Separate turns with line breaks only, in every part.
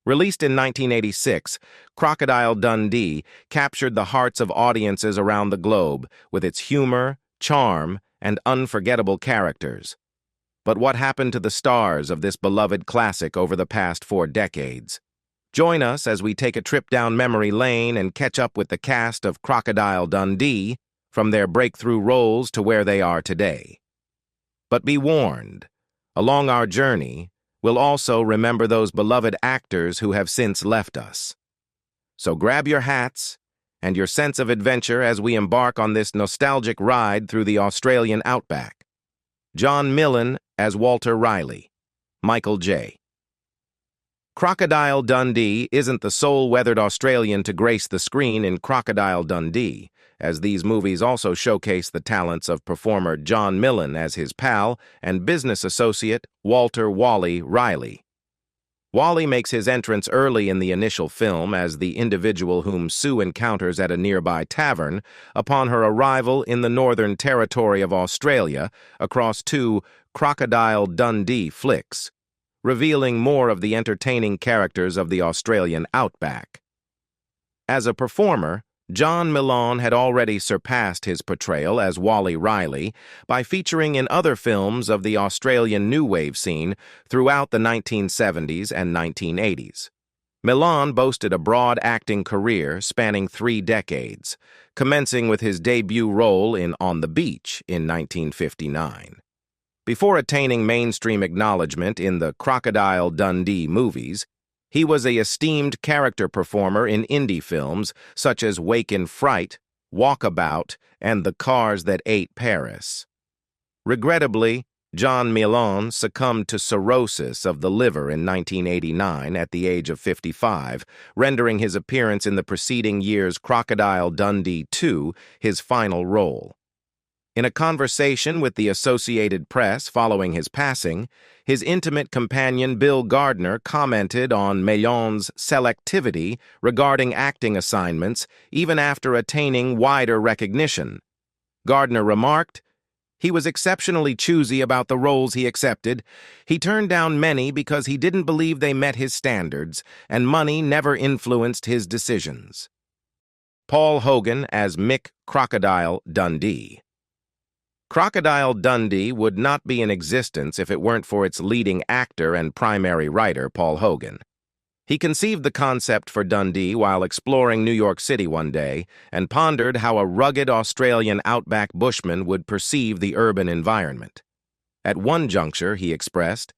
Released in 1986, Crocodile Dundee captured the hearts of audiences around the globe with its humor, charm, and unforgettable characters. But what happened to the stars of this beloved classic over the past 4 decades? Join us as we take a trip down memory lane and catch up with the cast of Crocodile Dundee, from their breakthrough roles to where they are today. But be warned, along our journey, we'll also remember those beloved actors who have since left us. So grab your hats and your sense of adventure as we embark on this nostalgic ride through the Australian outback. John Meillon as Walter Riley, Michael J. Crocodile Dundee isn't the sole weathered Australian to grace the screen in Crocodile Dundee, as these movies also showcase the talents of performer John Meillon as his pal and business associate Walter "Wally" Riley. Wally makes his entrance early in the initial film as the individual whom Sue encounters at a nearby tavern upon her arrival in the Northern Territory of Australia across 2 Crocodile Dundee flicks, revealing more of the entertaining characters of the Australian outback. As a performer, John Meillon had already surpassed his portrayal as Wally Riley by featuring in other films of the Australian new wave scene throughout the 1970s and 1980s. Meillon boasted a broad acting career spanning 3 decades, commencing with his debut role in On the Beach in 1959. Before attaining mainstream acknowledgement in the Crocodile Dundee movies, he was an esteemed character performer in indie films such as Wake in Fright, Walkabout, and The Cars That Ate Paris. Regrettably, John Meillon succumbed to cirrhosis of the liver in 1989 at the age of 55, rendering his appearance in the preceding year's Crocodile Dundee 2 his final role. In a conversation with the Associated Press following his passing, his intimate companion Bill Gardner commented on Meillon's selectivity regarding acting assignments even after attaining wider recognition. Gardner remarked, "He was exceptionally choosy about the roles he accepted. He turned down many because he didn't believe they met his standards, and money never influenced his decisions." Paul Hogan as Mick Crocodile Dundee. Crocodile Dundee would not be in existence if it weren't for its leading actor and primary writer, Paul Hogan. He conceived the concept for Dundee while exploring New York City one day and pondered how a rugged Australian outback bushman would perceive the urban environment. At one juncture, he expressed,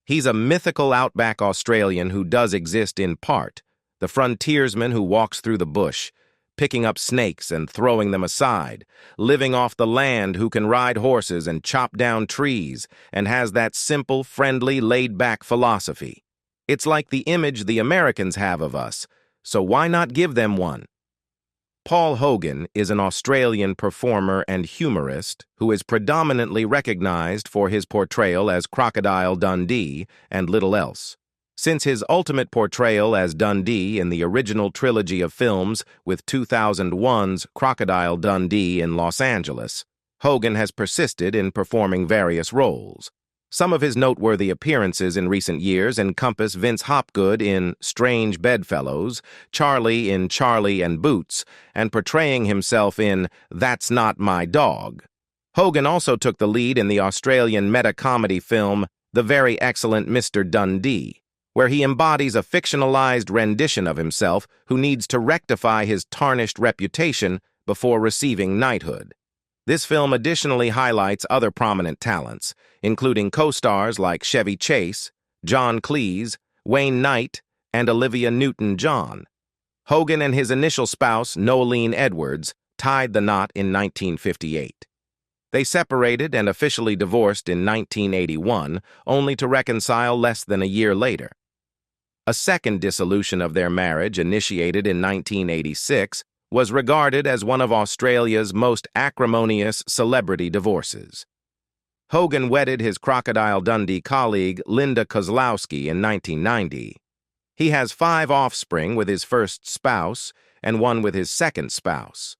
"He's a mythical outback Australian who does exist in part, the frontiersman who walks through the bush, picking up snakes and throwing them aside, living off the land, who can ride horses and chop down trees, and has that simple, friendly, laid-back philosophy. It's like the image the Americans have of us, so why not give them one?" Paul Hogan is an Australian performer and humorist who is predominantly recognized for his portrayal as Crocodile Dundee and little else. Since his ultimate portrayal as Dundee in the original trilogy of films with 2001's Crocodile Dundee in Los Angeles, Hogan has persisted in performing various roles. Some of his noteworthy appearances in recent years encompass Vince Hopgood in Strange Bedfellows, Charlie in Charlie and Boots, and portraying himself in That's Not My Dog. Hogan also took the lead in the Australian meta-comedy film The Very Excellent Mr. Dundee, where he embodies a fictionalized rendition of himself who needs to rectify his tarnished reputation before receiving knighthood. This film additionally highlights other prominent talents, including co-stars like Chevy Chase, John Cleese, Wayne Knight, and Olivia Newton-John. Hogan and his initial spouse, Nolene Edwards, tied the knot in 1958. They separated and officially divorced in 1981, only to reconcile less than a year later. A second dissolution of their marriage, initiated in 1986, was regarded as one of Australia's most acrimonious celebrity divorces. Hogan wedded his Crocodile Dundee colleague Linda Kozlowski in 1990. He has 5 offspring with his first spouse and 1 with his second spouse.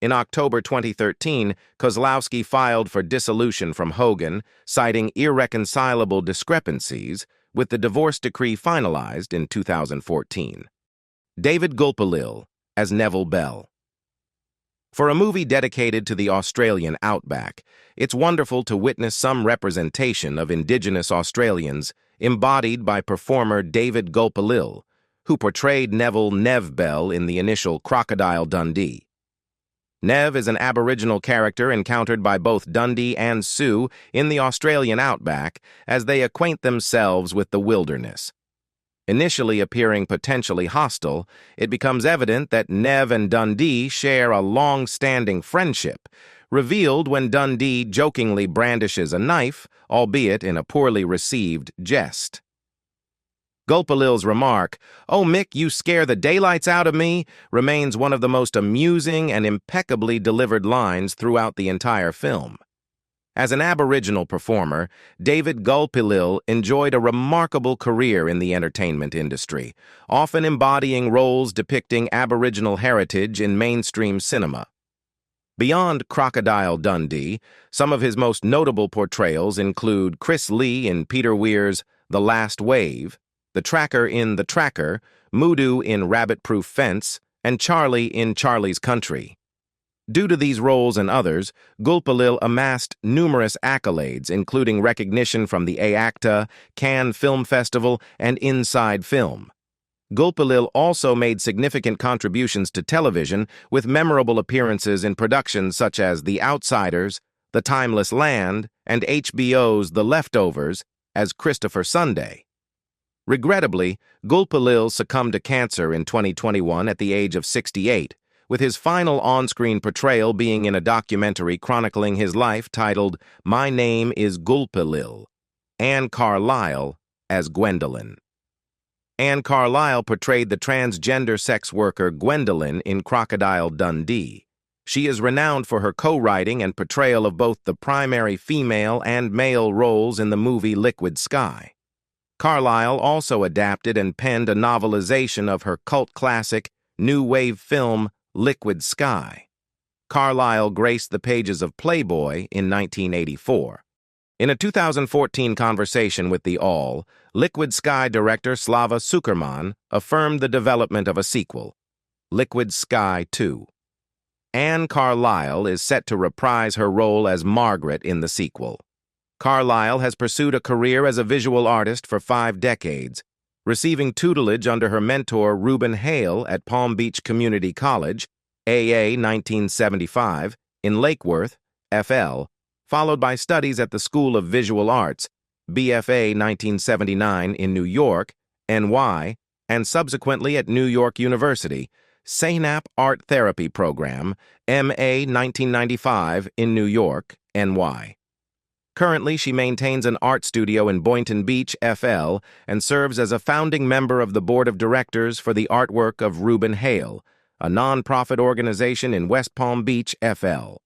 In October 2013, Kozlowski filed for dissolution from Hogan, citing irreconcilable discrepancies, with the divorce decree finalized in 2014. David Gulpilil as Neville Bell. For a movie dedicated to the Australian outback, it's wonderful to witness some representation of Indigenous Australians embodied by performer David Gulpilil, who portrayed Neville "Nev" Bell in the initial Crocodile Dundee. Nev is an Aboriginal character encountered by both Dundee and Sioux in the Australian outback as they acquaint themselves with the wilderness. Initially appearing potentially hostile, it becomes evident that Nev and Dundee share a long-standing friendship, revealed when Dundee jokingly brandishes a knife, albeit in a poorly received jest. Gulpilil's remark, "Oh, Mick, you scare the daylights out of me," remains one of the most amusing and impeccably delivered lines throughout the entire film. As an Aboriginal performer, David Gulpilil enjoyed a remarkable career in the entertainment industry, often embodying roles depicting Aboriginal heritage in mainstream cinema. Beyond Crocodile Dundee, some of his most notable portrayals include Chris Lee in Peter Weir's The Last Wave, the Tracker in The Tracker, Moodoo in Rabbit-Proof Fence, and Charlie in Charlie's Country. Due to these roles and others, Gulpilil amassed numerous accolades, including recognition from the AACTA, Cannes Film Festival, and Inside Film. Gulpilil also made significant contributions to television, with memorable appearances in productions such as The Outsiders, The Timeless Land, and HBO's The Leftovers as Christopher Sunday. Regrettably, Gulpilil succumbed to cancer in 2021 at the age of 68, with his final on-screen portrayal being in a documentary chronicling his life titled My Name is Gulpilil, and Carlisle as Gwendoline. Anne Carlisle portrayed the transgender sex worker Gwendoline in Crocodile Dundee. She is renowned for her co-writing and portrayal of both the primary female and male roles in the movie Liquid Sky. Carlisle also adapted and penned a novelization of her cult classic, new wave film Liquid Sky. Carlisle graced the pages of Playboy in 1984. In a 2014 conversation with The All, Liquid Sky director Slava Sukerman affirmed the development of a sequel, Liquid Sky 2. Anne Carlisle is set to reprise her role as Margaret in the sequel. Carlisle has pursued a career as a visual artist for 5 decades, receiving tutelage under her mentor Reuben Hale at Palm Beach Community College, AA 1975, in Lake Worth, FL, followed by studies at the School of Visual Arts, BFA 1979 in New York, NY, and subsequently at New York University, SANAP Art Therapy Program, MA 1995 in New York, NY. Currently, she maintains an art studio in Boynton Beach, FL, and serves as a founding member of the board of directors for the artwork of Reuben Hale, a non-profit organization in West Palm Beach, FL.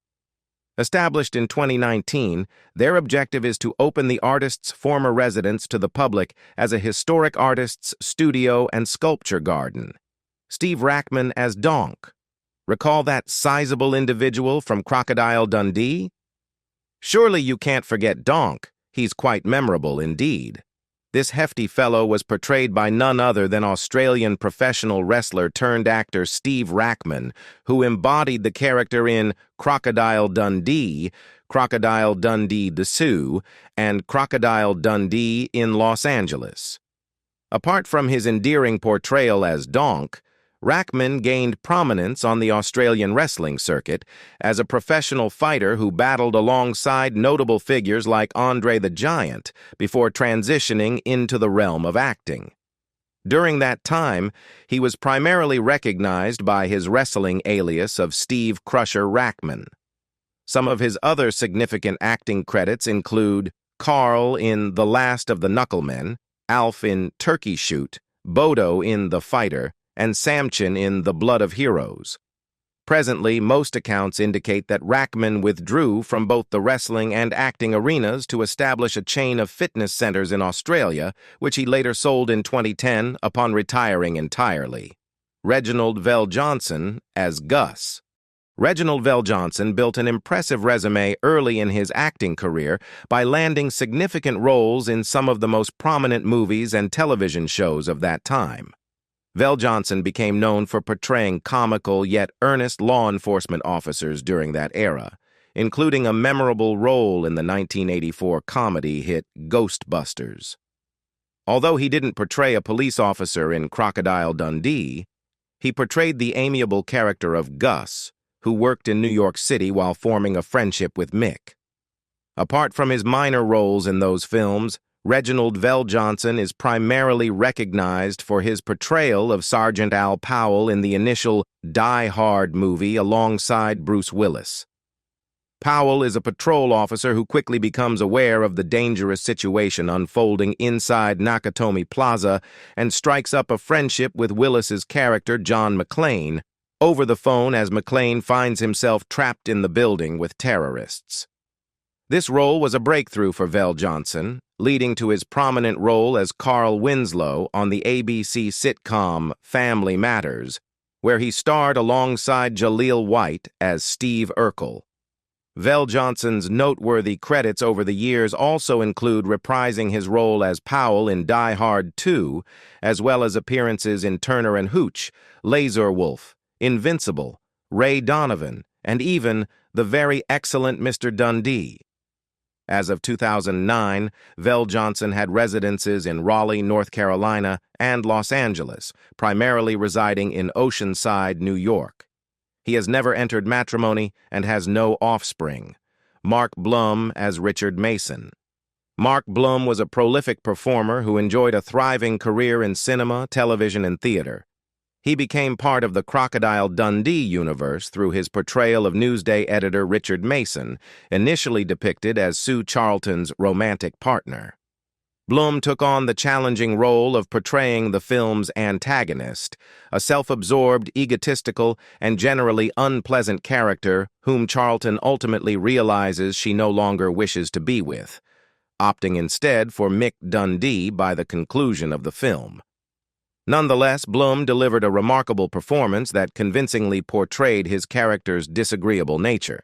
Established in 2019, their objective is to open the artist's former residence to the public as a historic artist's studio and sculpture garden. Steve Rackman as Donk. Recall that sizable individual from Crocodile Dundee? Surely you can't forget Donk. He's quite memorable indeed. This hefty fellow was portrayed by none other than Australian professional wrestler-turned-actor Steve Rackman, who embodied the character in Crocodile Dundee, Crocodile Dundee the Sioux, and Crocodile Dundee in Los Angeles. Apart from his endearing portrayal as Donk, Rackman gained prominence on the Australian wrestling circuit as a professional fighter who battled alongside notable figures like Andre the Giant before transitioning into the realm of acting. During that time, he was primarily recognized by his wrestling alias of Steve Crusher Rackman. Some of his other significant acting credits include Carl in The Last of the Knucklemen, Alf in Turkey Shoot, Bodo in The Fighter, and Samchin in The Blood of Heroes. Presently, most accounts indicate that Rackman withdrew from both the wrestling and acting arenas to establish a chain of fitness centers in Australia, which he later sold in 2010 upon retiring entirely. Reginald VelJohnson as Gus. Reginald VelJohnson built an impressive resume early in his acting career by landing significant roles in some of the most prominent movies and television shows of that time. VelJohnson became known for portraying comical yet earnest law enforcement officers during that era, including a memorable role in the 1984 comedy hit Ghostbusters. Although he didn't portray a police officer in Crocodile Dundee, he portrayed the amiable character of Gus, who worked in New York City while forming a friendship with Mick. Apart from his minor roles in those films, Reginald VelJohnson is primarily recognized for his portrayal of Sergeant Al Powell in the initial Die Hard movie alongside Bruce Willis. Powell is a patrol officer who quickly becomes aware of the dangerous situation unfolding inside Nakatomi Plaza and strikes up a friendship with Willis's character, John McClane, over the phone as McClane finds himself trapped in the building with terrorists. This role was a breakthrough for VelJohnson, leading to his prominent role as Carl Winslow on the ABC sitcom Family Matters, where he starred alongside Jaleel White as Steve Urkel. VelJohnson's noteworthy credits over the years also include reprising his role as Powell in Die Hard 2, as well as appearances in Turner and Hooch, Laser Wolf, Invincible, Ray Donovan, and even the very excellent Mr. Dundee. As of 2009, VelJohnson had residences in Raleigh, North Carolina, and Los Angeles, primarily residing in Oceanside, New York. He has never entered matrimony and has no offspring. Mark Blum as Richard Mason. Mark Blum was a prolific performer who enjoyed a thriving career in cinema, television, and theater. He became part of the Crocodile Dundee universe through his portrayal of Newsday editor Richard Mason, initially depicted as Sue Charlton's romantic partner. Blum took on the challenging role of portraying the film's antagonist, a self-absorbed, egotistical, and generally unpleasant character whom Charlton ultimately realizes she no longer wishes to be with, opting instead for Mick Dundee by the conclusion of the film. Nonetheless, Blum delivered a remarkable performance that convincingly portrayed his character's disagreeable nature.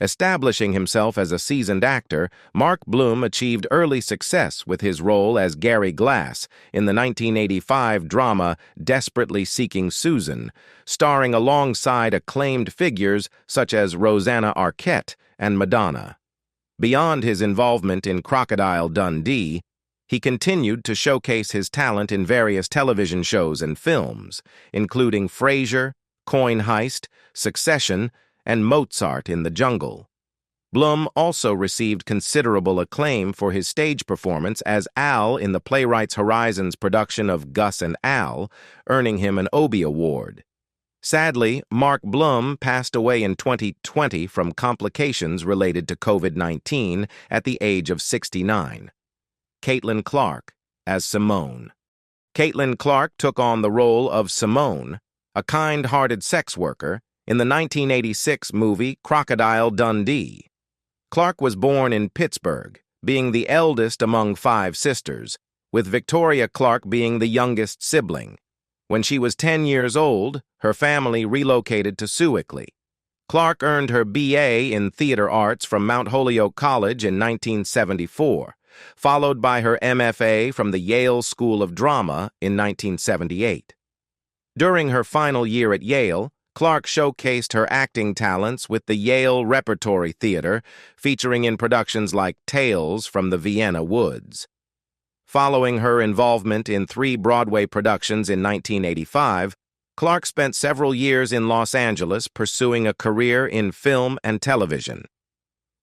Establishing himself as a seasoned actor, Mark Blum achieved early success with his role as Gary Glass in the 1985 drama Desperately Seeking Susan, starring alongside acclaimed figures such as Rosanna Arquette and Madonna. Beyond his involvement in Crocodile Dundee, he continued to showcase his talent in various television shows and films, including Frasier, Coin Heist, Succession, and Mozart in the Jungle. Blum also received considerable acclaim for his stage performance as Al in the Playwrights Horizon's production of Gus and Al, earning him an Obie Award. Sadly, Mark Blum passed away in 2020 from complications related to COVID-19 at the age of 69. Caitlyn Clark as Simone. Caitlyn Clark took on the role of Simone, a kind-hearted sex worker, in the 1986 movie Crocodile Dundee. Clark was born in Pittsburgh, being the eldest among 5 sisters, with Victoria Clark being the youngest sibling. When she was 10 years old, her family relocated to Sewickley. Clark earned her B.A. in Theater Arts from Mount Holyoke College in 1974, followed by her MFA from the Yale School of Drama in 1978. During her final year at Yale, Clark showcased her acting talents with the Yale Repertory Theater, featuring in productions like Tales from the Vienna Woods. Following her involvement in 3 Broadway productions in 1985, Clark spent several years in Los Angeles pursuing a career in film and television.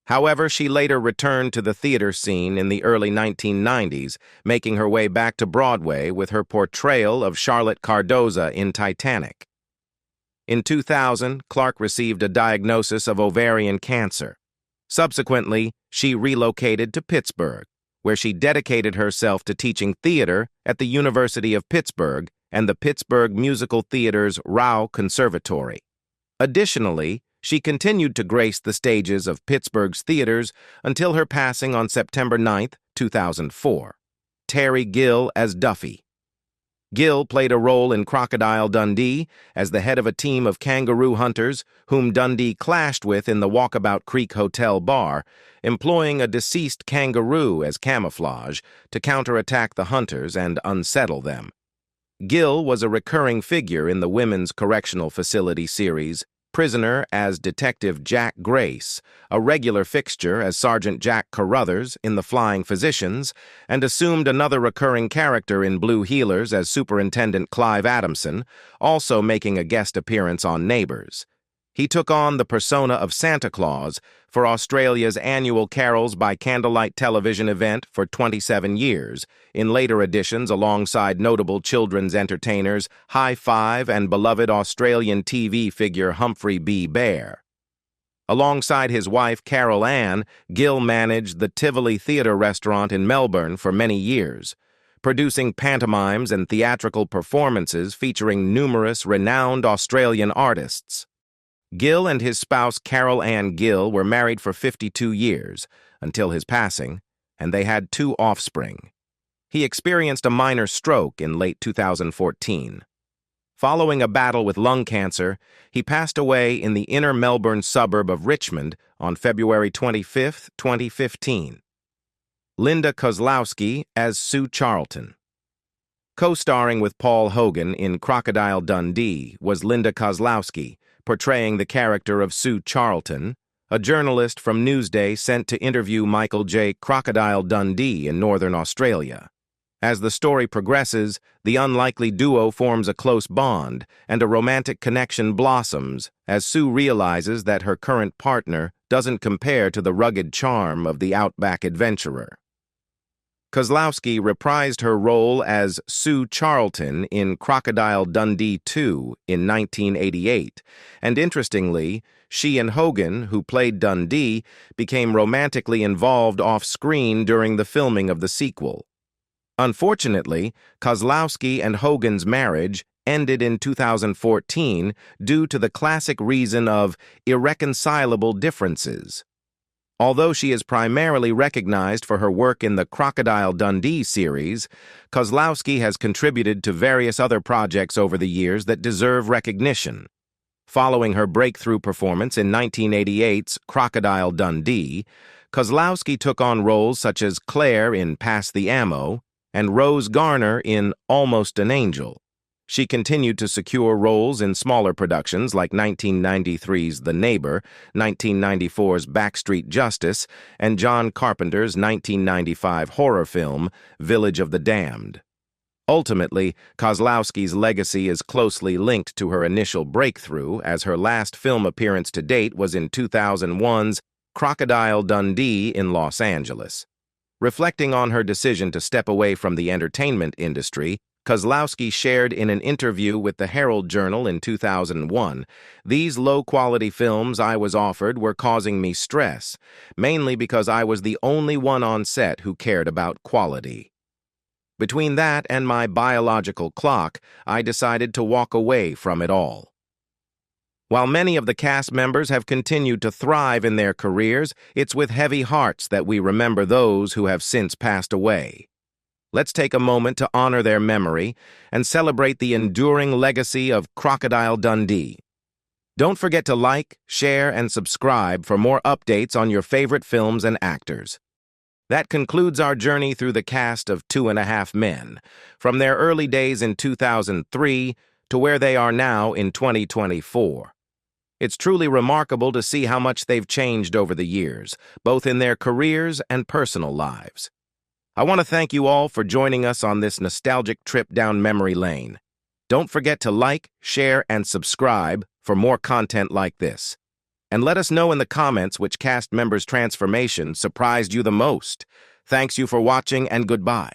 However, she later returned to the theater scene in the early 1990s, making her way back to Broadway with her portrayal of Charlotte Cardoza in Titanic. In 2000, Clark received a diagnosis of ovarian cancer. Subsequently, she relocated to Pittsburgh, where she dedicated herself to teaching theater at the University of Pittsburgh and the Pittsburgh Musical Theater's Rao Conservatory. Additionally, she continued to grace the stages of Pittsburgh's theaters until her passing on September 9, 2004. Terry Gill as Duffy. Gill played a role in Crocodile Dundee as the head of a team of kangaroo hunters whom Dundee clashed with in the Walkabout Creek Hotel bar, employing a deceased kangaroo as camouflage to counterattack the hunters and unsettle them. Gill was a recurring figure in the Women's Correctional Facility series, Prisoner as Detective Jack Grace, a regular fixture as Sergeant Jack Carruthers in The Flying Physicians, and assumed another recurring character in Blue Heelers as Superintendent Clive Adamson, also making a guest appearance on Neighbours. He took on the persona of Santa Claus for Australia's annual Carols by Candlelight television event for 27 years, in later editions alongside notable children's entertainers High Five and beloved Australian TV figure Humphrey B. Bear. Alongside his wife Carol Ann, Gill managed the Tivoli Theatre restaurant in Melbourne for many years, producing pantomimes and theatrical performances featuring numerous renowned Australian artists. Gill and his spouse Carol Ann Gill were married for 52 years, until his passing, and they had 2 offspring. He experienced a minor stroke in late 2014. Following a battle with lung cancer, he passed away in the inner Melbourne suburb of Richmond on February 25, 2015. Linda Kozlowski as Sue Charlton. Co-starring with Paul Hogan in Crocodile Dundee was Linda Kozlowski, portraying the character of Sue Charlton, a journalist from Newsday sent to interview Michael J. Crocodile Dundee in Northern Australia. As the story progresses, the unlikely duo forms a close bond, and a romantic connection blossoms as Sue realizes that her current partner doesn't compare to the rugged charm of the outback adventurer. Kozlowski reprised her role as Sue Charlton in Crocodile Dundee 2 in 1988, and interestingly, she and Hogan, who played Dundee, became romantically involved off-screen during the filming of the sequel. Unfortunately, Kozlowski and Hogan's marriage ended in 2014 due to the classic reason of irreconcilable differences. Although she is primarily recognized for her work in the Crocodile Dundee series, Kozlowski has contributed to various other projects over the years that deserve recognition. Following her breakthrough performance in 1988's Crocodile Dundee, Kozlowski took on roles such as Claire in Pass the Ammo and Rose Garner in Almost an Angel. She continued to secure roles in smaller productions like 1993's The Neighbor, 1994's Backstreet Justice, and John Carpenter's 1995 horror film, Village of the Damned. Ultimately, Kozlowski's legacy is closely linked to her initial breakthrough, as her last film appearance to date was in 2001's Crocodile Dundee in Los Angeles. Reflecting on her decision to step away from the entertainment industry, Kozlowski shared in an interview with the Herald Journal in 2001, "These low-quality films I was offered were causing me stress, mainly because I was the only one on set who cared about quality. Between that and my biological clock, I decided to walk away from it all." While many of the cast members have continued to thrive in their careers, it's with heavy hearts that we remember those who have since passed away. Let's take a moment to honor their memory and celebrate the enduring legacy of Crocodile Dundee. Don't forget to like, share, and subscribe for more updates on your favorite films and actors. That concludes our journey through the cast of 2.5 Men, from their early days in 2003 to where they are now in 2024. It's truly remarkable to see how much they've changed over the years, both in their careers and personal lives. I want to thank you all for joining us on this nostalgic trip down memory lane. Don't forget to like, share, and subscribe for more content like this. And let us know in the comments which cast member's transformation surprised you the most. Thanks you for watching, and goodbye.